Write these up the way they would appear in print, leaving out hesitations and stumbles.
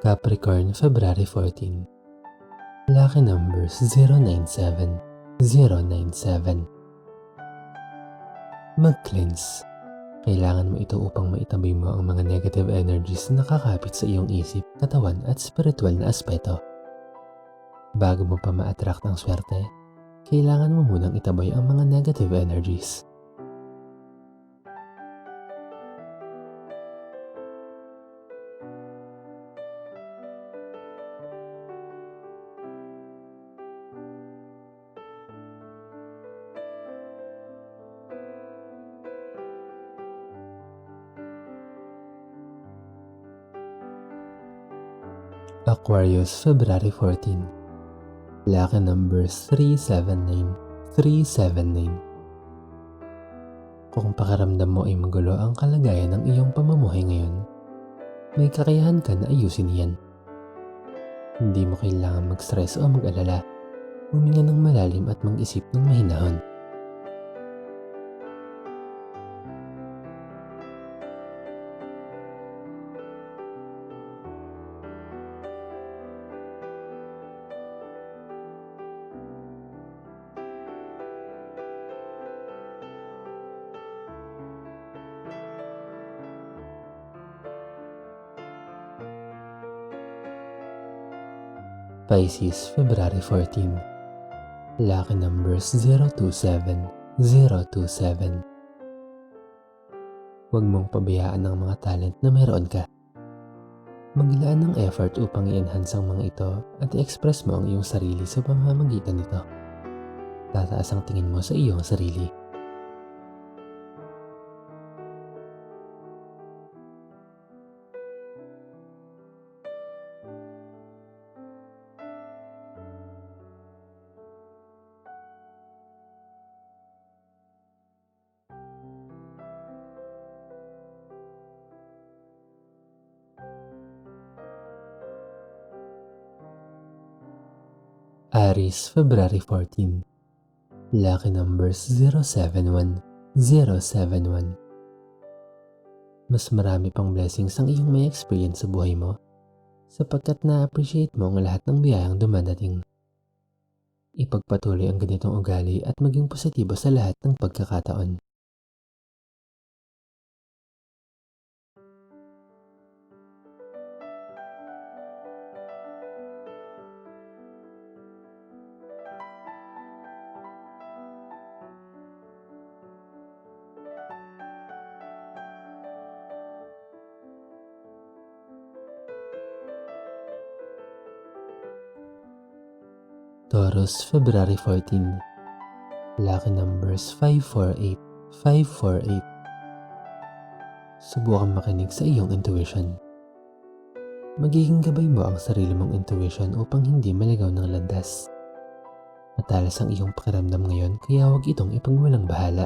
Capricorn, February 14. Lucky numbers 097, 097. Mag-cleanse. Kailangan mo ito upang maitabi mo ang mga negative energies na nakakapit sa iyong isip, katawan at spiritual na aspeto. Bago mo pa ma-attract ang swerte, kailangan mo munang itaboy ang mga negative energies. Aquarius, February 14. Lucky numbers 379, 379. Kung pakiramdam mo ay magulo ang kalagayan ng iyong pamumuhay ngayon, may kakayahan ka na ayusin yan. Hindi mo kailangan mag-stress o mag-alala. Huminga ng malalim at mag-isip ng mahinahon. Pisces, February 14. Lucky numbers 027, 027. Huwag mong pabayaan ang mga talent na mayroon ka. Maglaan ng effort upang i-enhance ang mga ito at i-express mo ang iyong sarili sa pamamagitan nito. Tataas ang tingin mo sa iyong sarili. Aries, February 14. Lucky numbers 071, 071. Mas marami pang blessings ang iyong may experience sa buhay mo sapagkat na-appreciate mo ang lahat ng biyayang dumadating. Ipagpatuloy ang ganitong ugali at maging positibo sa lahat ng pagkakataon. Taurus, February 14. Lucky numbers 548, 548. Subukan makinig sa iyong intuition. Magiging gabay mo ang sarili mong intuition upang hindi maligaw ng landas. Matalas ang iyong pakiramdam ngayon kaya huwag itong ipagwalang bahala.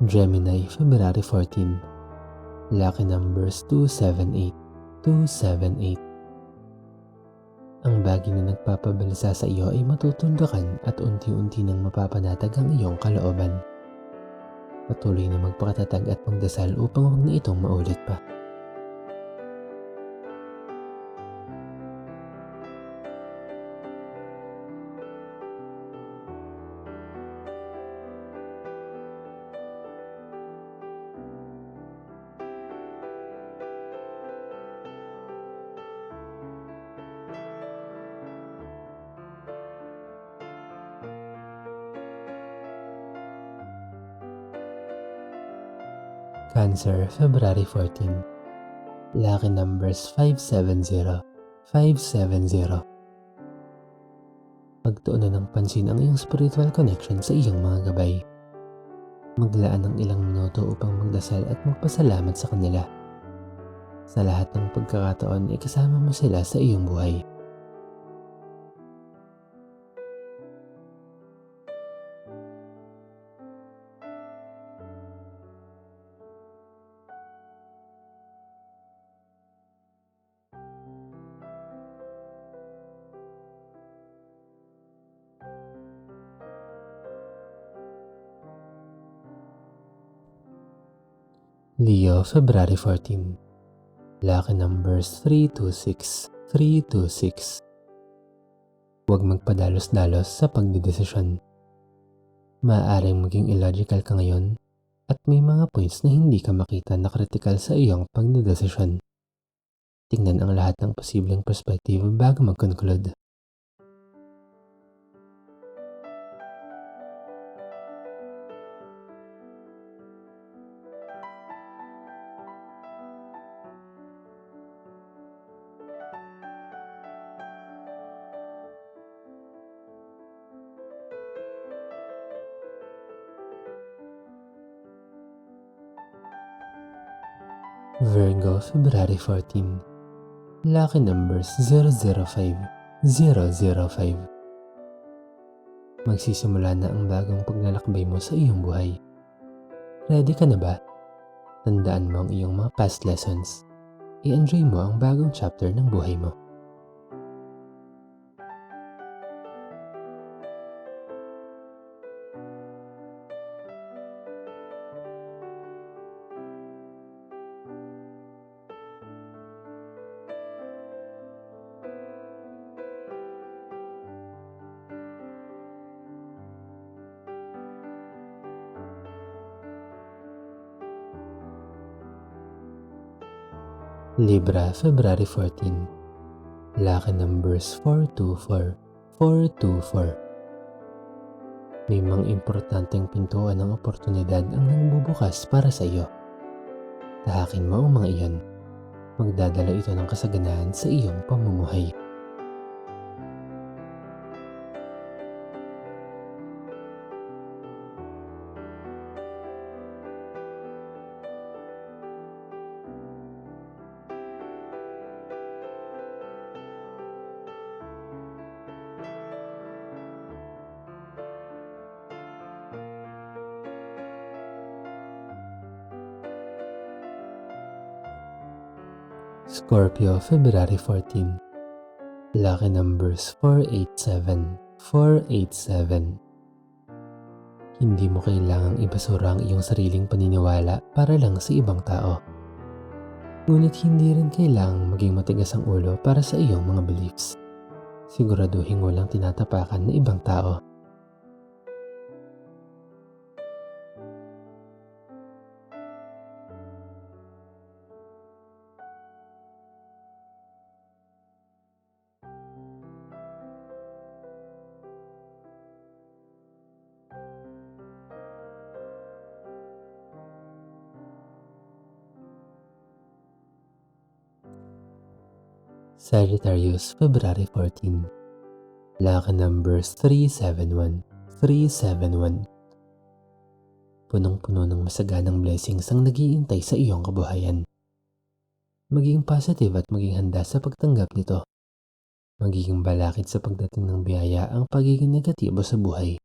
Gemini, February 14. Lucky numbers 278, 278. Ang bagay na nagpapabalisa sa iyo ay matutundakan at unti-unti nang mapapanatag ang iyong kalooban. Patuloy na magpakatatag at magdasal upang huwag na itong maulit pa. Cancer, February 14. Lucky numbers 570, 570. Pagtuunan ng pansin ang iyong spiritual connection sa iyong mga gabay. Maglaan ng ilang minuto upang magdasal at magpasalamat sa kanila. Sa lahat ng pagkakataon, ikasama mo sila sa iyong buhay. Leo, February 14. Lucky numbers 326, 326. Huwag magpadalos-dalos sa pagdedesisyon. Maaaring maging illogical ka ngayon at may mga points na hindi ka makita na critical sa iyong pagdedesisyon. Tingnan ang lahat ng posibleng perspective bago mag-conclude. Virgo, February 14. Lucky numbers 005, 005. Magsisimula na ang bagong paglalakbay mo sa iyong buhay. Ready ka na ba? Tandaan mo ang iyong mga past lessons. I-enjoy mo ang bagong chapter ng buhay mo. Libra, February 14. Lucky numbers 424, 424. May mga importanteng pintuan ng oportunidad ang nagbubukas para sa iyo. Tahakin mo ang mga iyon. Magdadala ito ng kasaganahan sa iyong pamumuhay. Scorpio, February 14. Lucky numbers 487, 487. Hindi mo kailangang ibasura ang iyong sariling paniniwala para lang sa ibang tao. Ngunit hindi rin kailangang maging matigas ang ulo para sa iyong mga beliefs. Siguraduhin walang tinatapakan na ibang tao. Sagittarius, February 14. Lucky numbers 371, 371. Punong-puno ng masaganang blessings ang nag-iintay sa iyong kabuhayan. Maging positive at maging handa sa pagtanggap nito. Magiging balakid sa pagdating ng biyaya ang pagiging negatibo sa buhay.